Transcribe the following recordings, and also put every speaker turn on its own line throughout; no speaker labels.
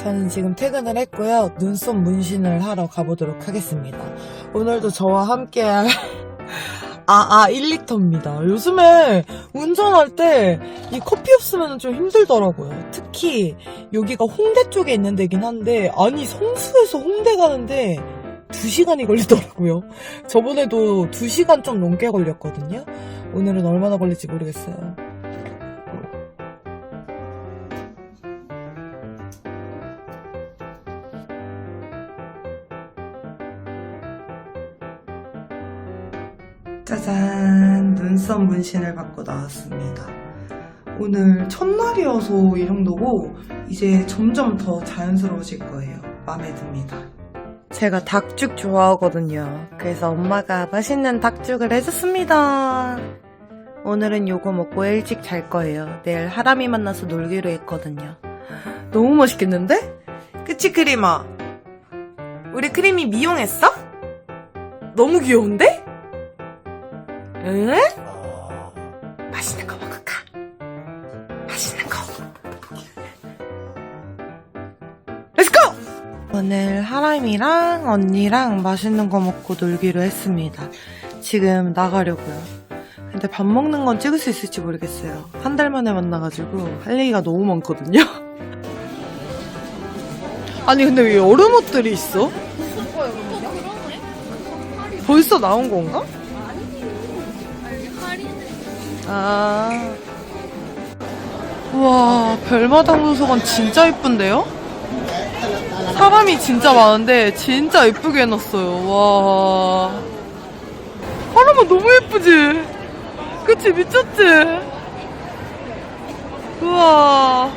저는 지금 퇴근을 했고요. 눈썹 문신을 하러 가보도록 하겠습니다. 오늘도 저와 함께할 1리터입니다. 요즘에 운전할 때 이 커피 없으면 좀 힘들더라고요. 특히 여기가 홍대 쪽에 있는 데긴 한데 아니 성수에서 홍대 가는데 2시간이 걸리더라고요. 저번에도 2시간 좀 넘게 걸렸거든요. 오늘은 얼마나 걸릴지 모르겠어요. 짜잔, 눈썹 문신을 받고 나왔습니다. 오늘 첫날이어서 이 정도고 이제 점점 더 자연스러워질 거예요. 마음에 듭니다. 제가 닭죽 좋아하거든요. 그래서 엄마가 맛있는 닭죽을 해줬습니다. 오늘은 요거 먹고 일찍 잘 거예요. 내일 하람이 만나서 놀기로 했거든요. 너무 맛있겠는데? 그치 크림아? 우리 크림이 미용했어? 너무 귀여운데? 응? 맛있는 거 먹을까? 맛있는 거. 렛츠고! 오늘 하람이랑 언니랑 맛있는 거 먹고 놀기로 했습니다. 지금 나가려고요. 근데 밥 먹는 건 찍을 수 있을지 모르겠어요. 한 달 만에 만나가지고 할 얘기가 너무 많거든요. 아니 근데 왜 여름 옷들이 있어? 벌써 나온 건가? 우와, 별마당 도서관 진짜 예쁜데요? 사람이 진짜 많은데 진짜 예쁘게 해놨어요. 와, 하람아 너무 예쁘지? 그치, 미쳤지? 우와.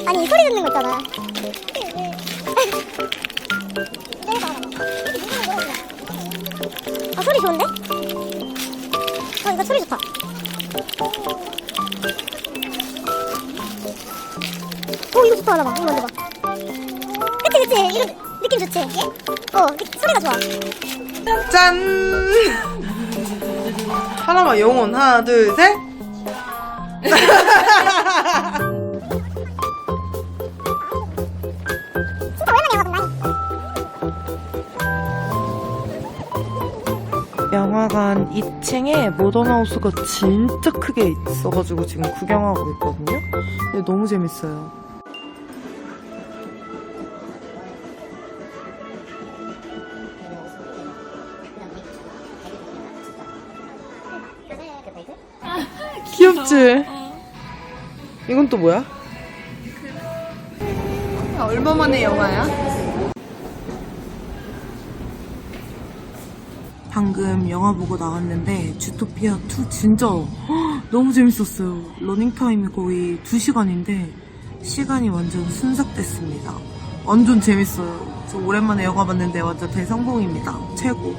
아니 소리 듣는 거 있잖아. 아 소리 좋은데? 아 이거 소리 좋다. 오 이거 좋다. 하나봐 이거 만져봐. 그치 이거 느낌 좋지? 소리가 좋아.
짠! 하람아 영혼 하나 둘 셋. 영화관 2층에 모던하우스가 진짜 크게 있어가지고 지금 구경하고 있거든요. 근데 너무 재밌어요. 귀엽지? 이건 또 뭐야?
얼마 만에 영화야?
방금 영화 보고 나왔는데 주토피아 2 진짜 너무 재밌었어요. 러닝타임이 거의 2시간인데 시간이 완전 순삭됐습니다. 완전 재밌어요. 저 오랜만에 영화 봤는데 완전 대성공입니다. 최고.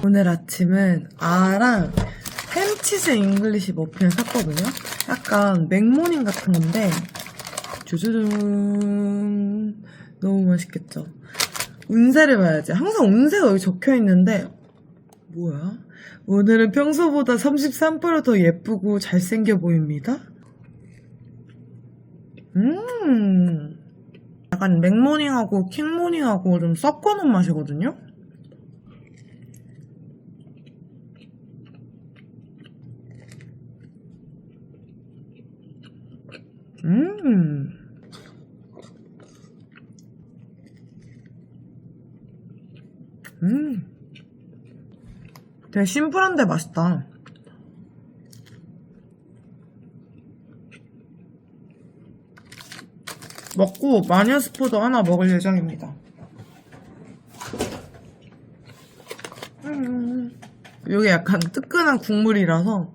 오늘 아침은 아랑 햄치즈 잉글리시 머핀을 샀거든요. 약간 맥모닝 같은 건데 주주준 너무 맛있겠죠. 운세를 봐야지. 항상 운세가 여기 적혀있는데 뭐야? 오늘은 평소보다 33% 더 예쁘고 잘생겨 보입니다. 약간 맥모닝하고 킹모닝하고 좀 섞어놓은 맛이거든요. 되게 심플한데 맛있다. 먹고 마녀스포도 하나 먹을 예정입니다. 이게 약간 뜨끈한 국물이라서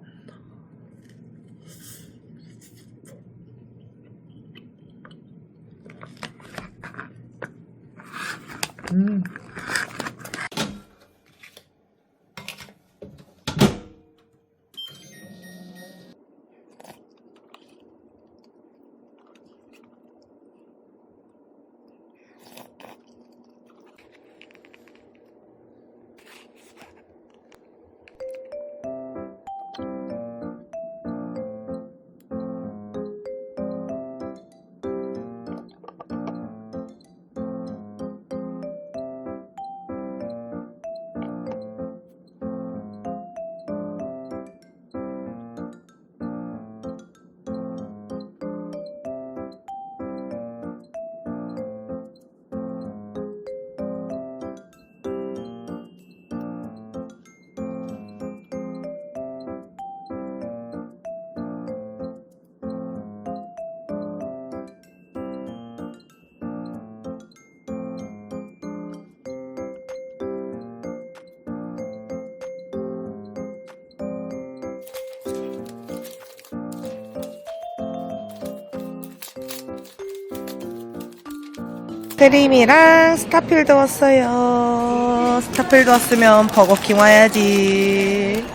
크림이랑 스타필드 왔어요. 스타필드 왔으면 버거킹 와야지.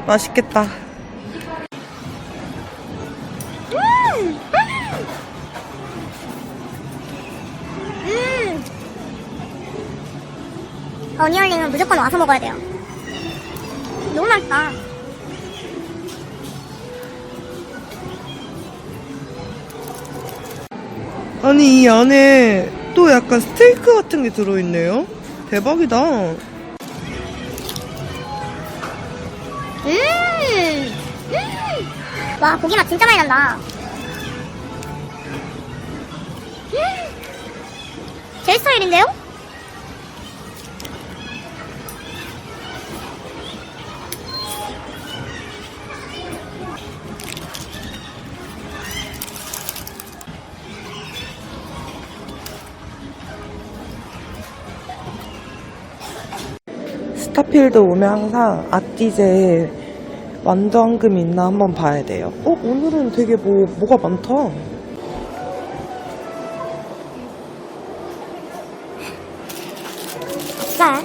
맛있겠다.
어니언링은 무조건 와서 먹어야 돼요. 너무 맛있다.
아니 이 안에 또 약간 스테이크 같은 게 들어있네요. 대박이다.
와, 고기 맛 진짜 많이 난다. 제 스타일인데요?
스타필드 오면 항상 아띠제 완두황금 있나 한번 봐야 돼요. 오늘은 되게 뭐가 많다.
자.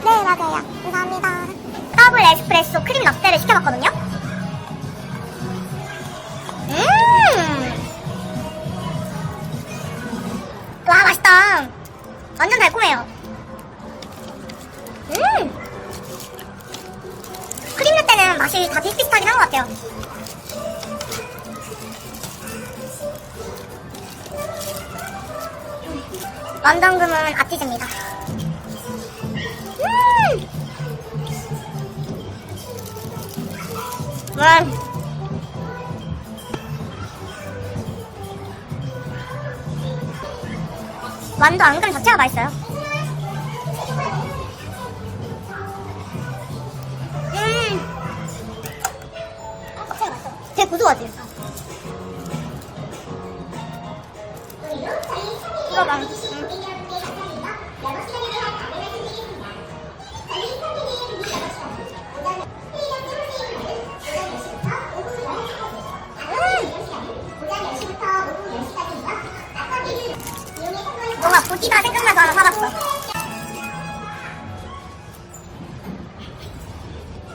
네, 맞아요. 감사합니다. 더블 에스프레소 크림 라떼를 시켜봤거든요? 와, 맛있다. 완전 달콤해요. 크림 라떼는 맛이 다 비슷비슷하긴 한 것 같아요. 완두황금은 아티즈입니다. 완두황금 자체가 맛있어요. 자체가 맛있어. 되게 고소하지? 이거 봐. 뭔가 고기가 생각나서 하나 사봤어.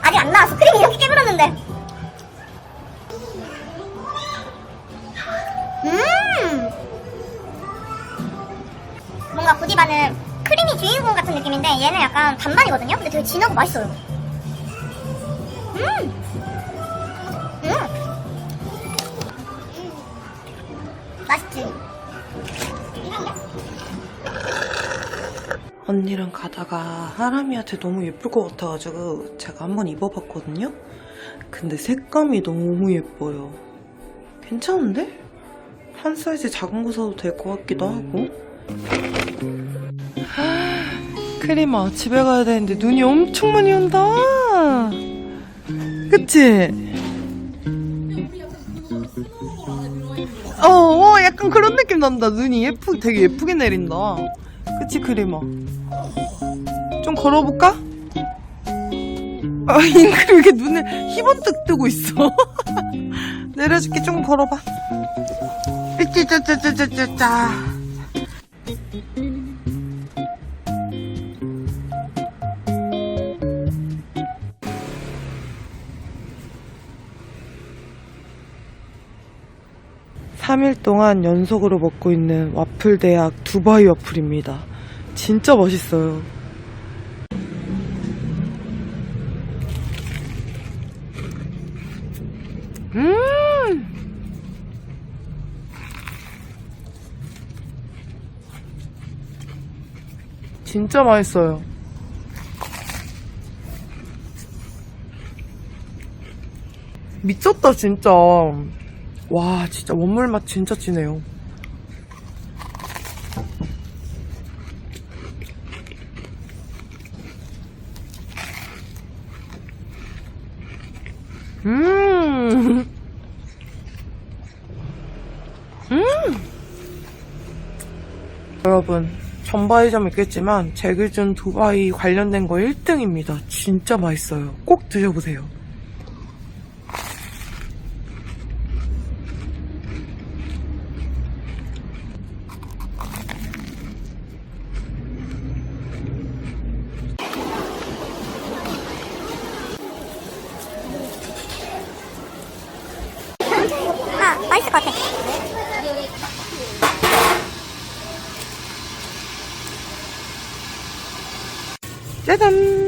아직 안 나왔어. 크림이 이렇게 깨물었는데. 뭔가 고디바는 크림이 주인공 같은 느낌인데 얘는 약간 반반이거든요? 근데 되게 진하고 맛있어요. 맛있지?
언니랑 가다가 하람이한테 너무 예쁠 것 같아가지고 제가 한번 입어봤거든요? 근데 색감이 너무 예뻐요. 괜찮은데? 한 사이즈 작은 거 사도 될 것 같기도 하고. 크림아, 집에 가야 되는데 눈이 엄청 많이 온다. 그치? 약간 그런 느낌 난다. 눈이 되게 예쁘게 내린다. 그치, 크림아? 좀 걸어볼까? 잉크림 이렇게 눈을 희번뜩 뜨고 있어. 내려줄게. 좀 걸어봐. 짜짜짜짜짜짜. (3일) 동안 연속으로 먹고 있는 와플 대학 두바이 와플입니다. 진짜 맛있어요. 진짜 맛있어요. 미쳤다 진짜. 와, 진짜 원물 맛 진짜 진해요. 여러분, 전바이점 있겠지만 제 기준 두바이 관련된 거 1등입니다. 진짜 맛있어요. 꼭 드셔보세요.
맛있을 것 같아.
짜잔.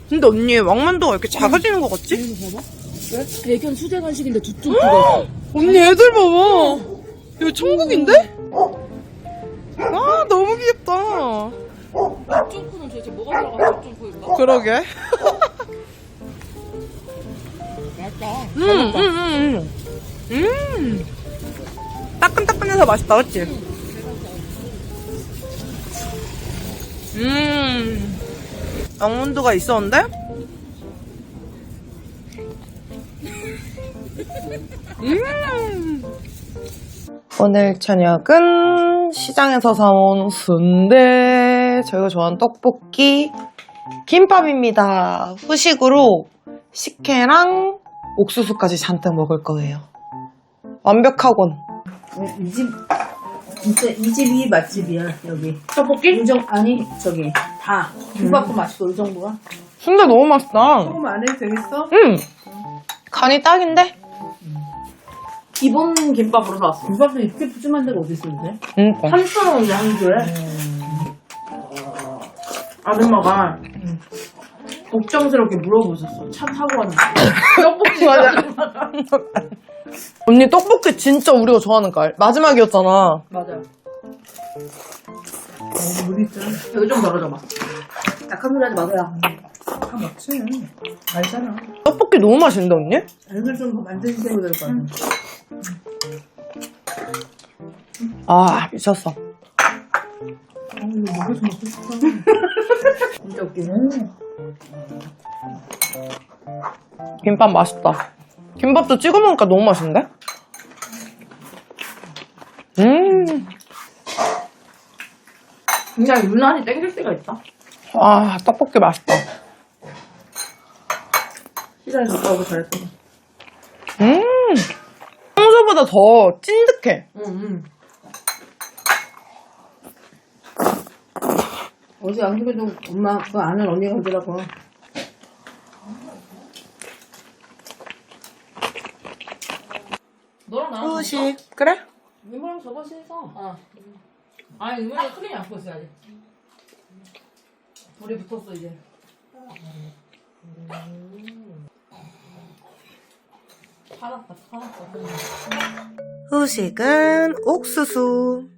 근데 언니 왕만두가 이렇게 작아지는 것 같지?
대견 수제 간식인데 두쪽 그거.
언니 애들 봐봐. 이거 천국인데? 아 너무 귀엽다.
점프는 도대체 뭐가 들어가? 점프일까?
그러게.
맛있다.
따끈따끈해서 맛있다, 그치? 왕만두가 있었는데? 오늘 저녁은 시장에서 사온 순대, 저희가 좋아하는 떡볶이, 김밥입니다. 후식으로 식혜랑 옥수수까지 잔뜩 먹을 거예요. 완벽하군.
이 집 진짜 이 집이 맛집이야 여기.
떡볶이?
아니 저기 다 김밥도 맛있고 이 정도가.
순대 너무 맛있다.
조금 안 해도 되겠어?
응. 간이 딱인데?
기본 김밥으로 사왔어.
김밥도 이렇게 푸짐한 데가 어디 있는데?
응.
3,000원인데 한 줄에. 아줌마가 걱정스럽게 물어보셨어. 차 타고 왔는데. 떡볶이
맞아. 언니 떡볶이 진짜 우리가 좋아하는 깔. 마지막이었잖아.
맞아.
물 있잖아.
여기 좀 덜어줘봐.
약한 소리 하지 마세요. 다 먹지. 알잖아.
떡볶이 너무 맛있는데 언니?
알걸 좀 만드시면 될 거 같아.
아 미쳤어.
이거 먹어서 먹고 싶어. 진짜 웃기네.
김밥 맛있다. 김밥도 찍어 먹으니까 너무 맛있는데?
그냥 유난히 땡길 때가 있다.
아 떡볶이 맛있다.
시장에 갔다 오고 잘했어.
평소보다 더 찐득해.
응.
어제 양식에도 엄마 그 아는 언니가 하더라고.
너랑 나랑
후식 그래?
이모랑 저번 신서. 아니 이모랑 크림이 안 보였어야지. 불이 붙었어 이제. 팔았다.
후식은 옥수수.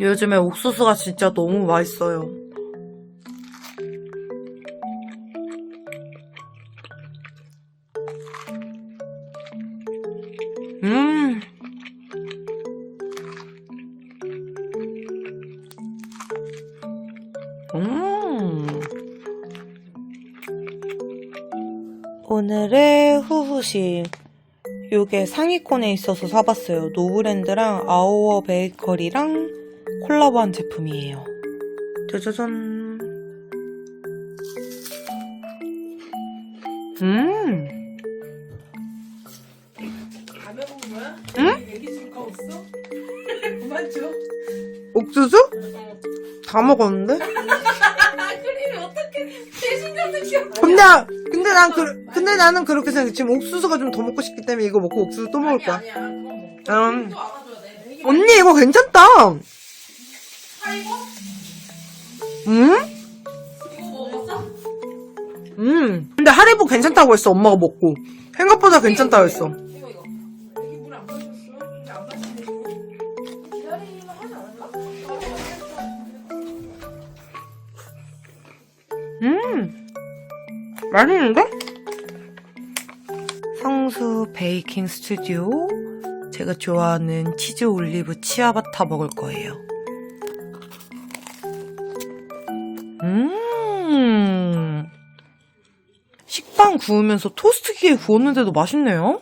요즘에 옥수수가 진짜 너무 맛있어요. 오늘의 후후식. 요게 상위권에 있어서 사봤어요. 노브랜드랑 아우어 베이커리랑 콜라보한 제품이에요. 짜자잔.
라면 먹는 거야?
응?
애기 줄까 없어? 그만 줘.
옥수수? 다 먹었는데?
크림이 어떻게 배신감도 귀엽다.
근데 나는 그렇게 생각해. 지금 옥수수가 좀 더 먹고 싶기 때문에 이거 먹고 옥수수 또 먹을 거야.
아니야. 그건 먹어.
음.
또 알아줘야 돼. 애기
언니 이거 괜찮다.
사이버?
응?
이거 먹었어?
근데 하리보 괜찮다고 했어. 엄마가 먹고. 생각보다 괜찮다고 했어.
이거. 애기 물 안 마셨어? 근데 안 마시네 이거. 기다리기만 하지 않을까?
맛있는데? 성수 베이킹 스튜디오. 제가 좋아하는 치즈 올리브 치아바타 먹을 거예요. 식빵 구우면서 토스트기에 구웠는데도 맛있네요.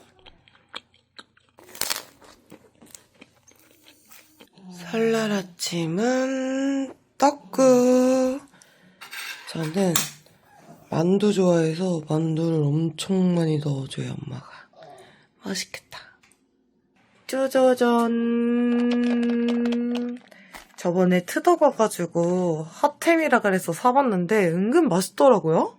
설날 아침은 떡국. 저는 만두 좋아해서 만두를 엄청 많이 넣어줘요, 엄마가. 맛있겠다. 짜자잔. 저번에 트덕 와가지고 핫템이라 그래서 사봤는데 은근 맛있더라고요.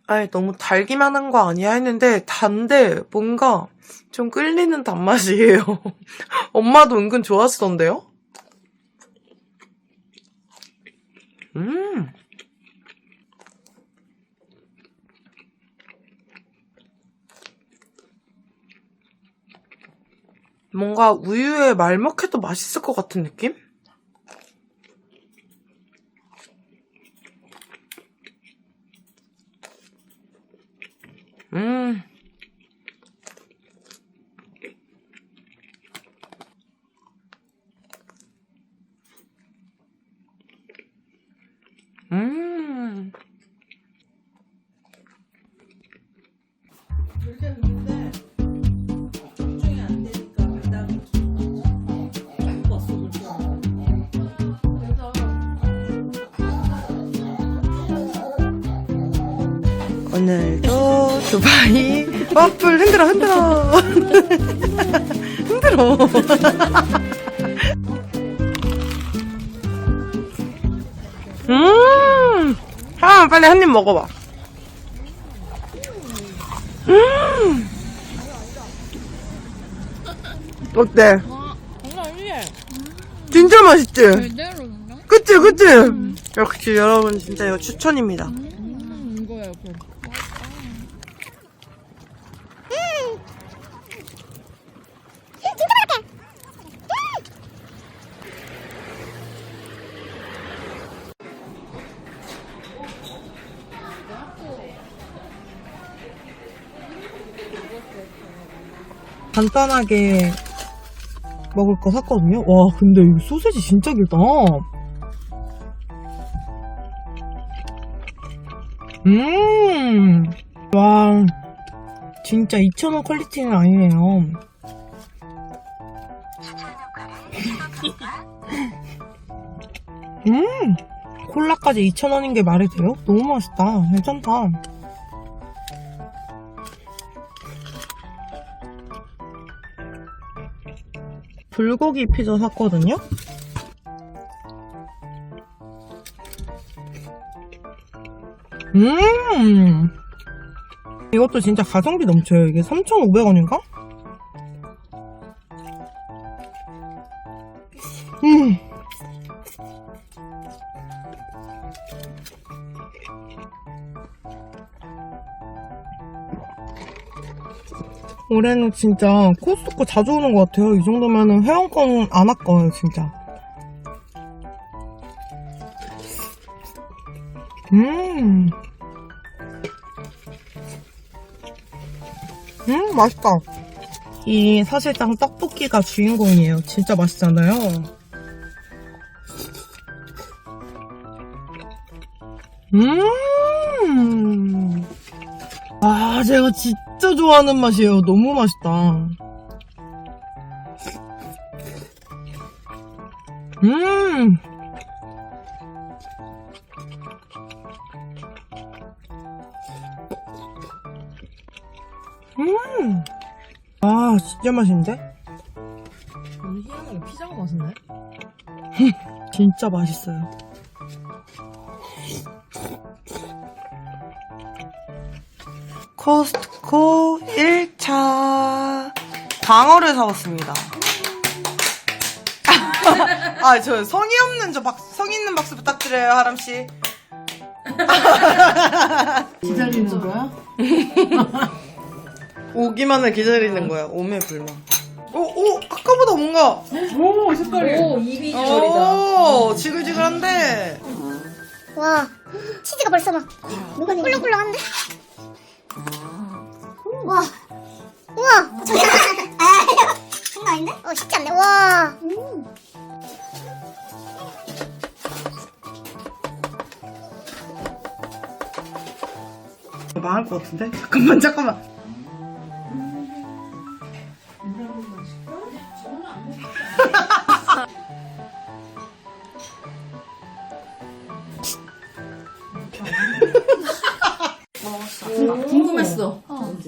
아니 너무 달기만 한 거 아니야 했는데 단데 뭔가 좀 끌리는 단맛이에요. 엄마도 은근 좋아하시던데요? 뭔가 우유에 말먹해도 맛있을 것 같은 느낌? 오늘도 두바이 와플 흔들어 흔들어 하나 빨리 한 입 먹어봐. 어때? 진짜 맛있지? 그치 그치? 역시 여러분 진짜 이거 추천입니다.
이거야, 그.
간단하게 먹을 거 샀거든요. 와 근데 이 소세지 진짜 길다. 와 진짜 2,000원 퀄리티는 아니네요. 콜라까지 2,000원인 게 말이 돼요? 너무 맛있다. 괜찮다. 불고기 피자 샀거든요? 이것도 진짜 가성비 넘쳐요. 이게 3,500원인가? 올해는 진짜 코스트코 자주 오는 것 같아요. 이 정도면은 회원권 안 아까워요, 진짜. 맛있다. 이 사실상 떡볶이가 주인공이에요. 진짜 맛있잖아요. 아, 제가 진짜 좋아하는 맛이에요. 너무 맛있다. 아, 진짜 맛있는데?
희한하게 피자가 맛있네.
진짜 맛있어요. 코스트코 1차 방어를 사왔습니다. 아, 저 성의 없는 성의 있는 박수 부탁드려요, 하람씨.
기다리는 거야?
오기만을 기다리는 거야. 오매 불만. 오, 아까보다 뭔가.
오, 색깔이.
오, 입이 지저리다.
오, 지글지글한데.
와, 치즈가 벌써 막 꿀렁꿀렁한데? 와, 우와, 장난 아닌데? 쉽지 않네. 와.
망할 것 같은데? 잠깐만. 먹었어.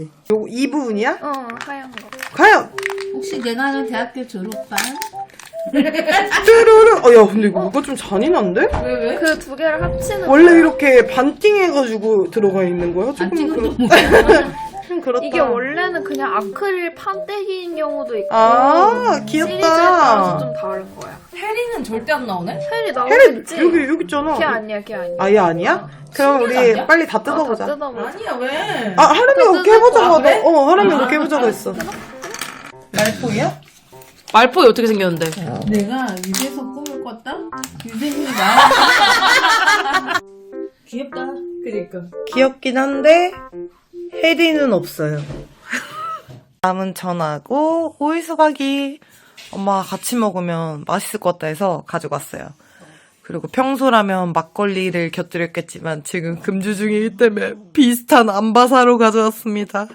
거지. 요거 이 부분이야?
하얀 거.
과연!
혹시 내가 하는 대학교 졸업반?
뚜루루! 야, 근데 이거 뭔가 좀 잔인한데?
왜?
그 두 개를 합치는
원래 이렇게 반띵해가지고 들어가 있는 거야?
안
조금
찍은 또
좀 그렇다.
이게 원래는 그냥 아크릴 판때기인 경우도 있고
아,
시리즈에
귀엽다.
따라서 좀 다른 거야.
해리는 절대 안 나오네?
헬이
해리,
나오겠지?
여기 있잖아.
걔 아니야, 걔 아니야.
아, 얘 아니야? 그럼 우리
아니야?
빨리 다 뜯어보자.
다 뜯어보자.
아니야 왜?
아, 하람이
또
어깨 해보자고
뜯어?
하다. 하람이 어깨 해보자고 했어. 말포이야?
말포이 어떻게 생겼는데?
내가 입에서 꿈을 꿨다? 유생이 나 귀엽다. 그니까.
귀엽긴 한데, 해리는 없어요. 다음은 전하고, 오이수박이. 엄마가 같이 먹으면 맛있을 것 같다 해서 가지고 왔어요. 그리고 평소라면 막걸리를 곁들였겠지만 지금 금주 중이기 때문에 비슷한 안바사로 가져왔습니다.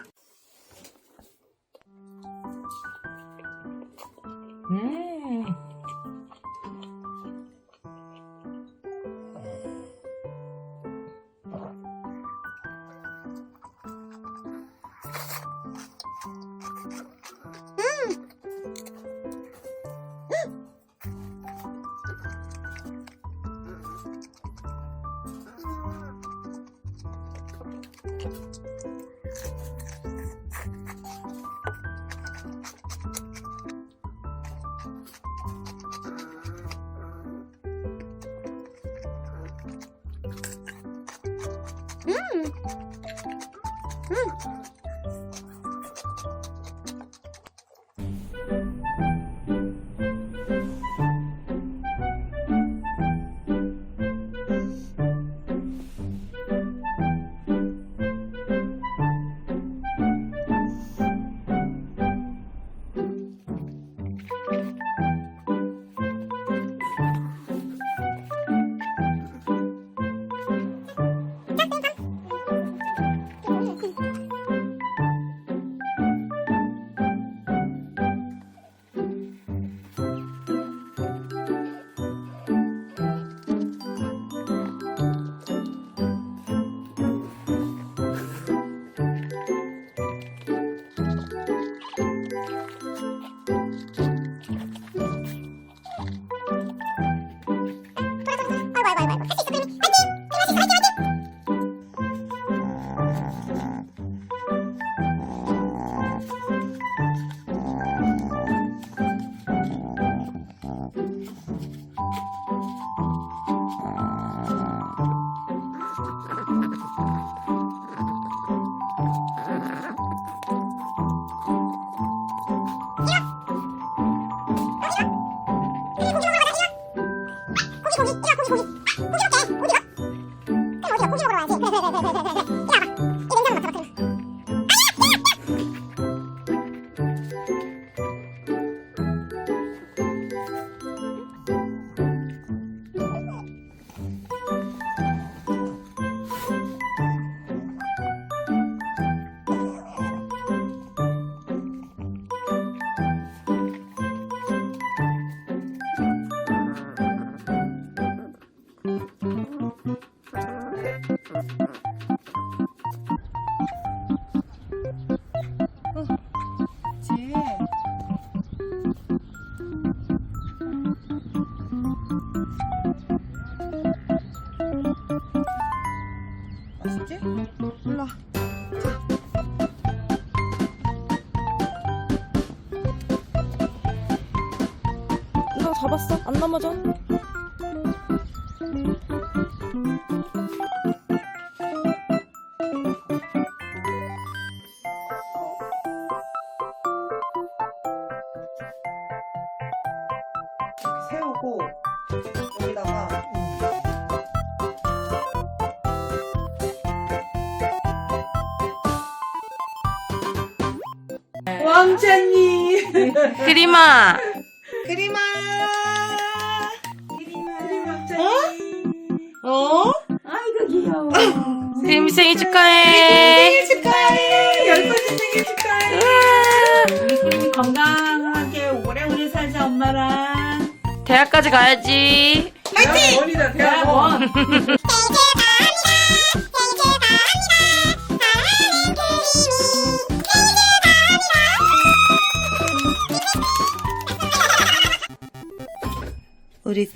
맛있지? 일로와.
나 잡았어. 안 넘어져.
세우고 여기다가 왕자님
그림아!
그림아 어?
아이고 귀여워.
그림 생일 축하해!
생일 축하해 10번째 생일 축하해
우리 그림이 건강하게 오래오래 살자 엄마랑.
대학까지 가야지.
대학원이다 대학원
생일 축하합니다. 생일 축하합니다. 사랑하는 그림이.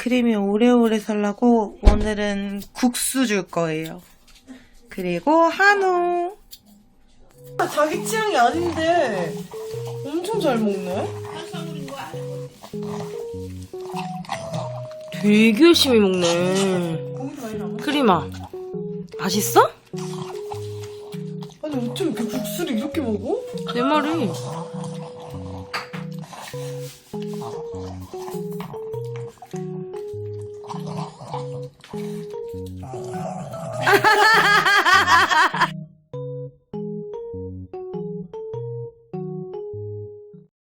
크림이 오래오래 살라고 오늘은 국수 줄 거예요. 그리고 한우. 자기 취향이 아닌데 엄청 잘 먹네.
되게 열심히 먹네. 크림아, 맛있어?
아니 어쩜 이렇게 국수를 이렇게 먹어?
내 말이.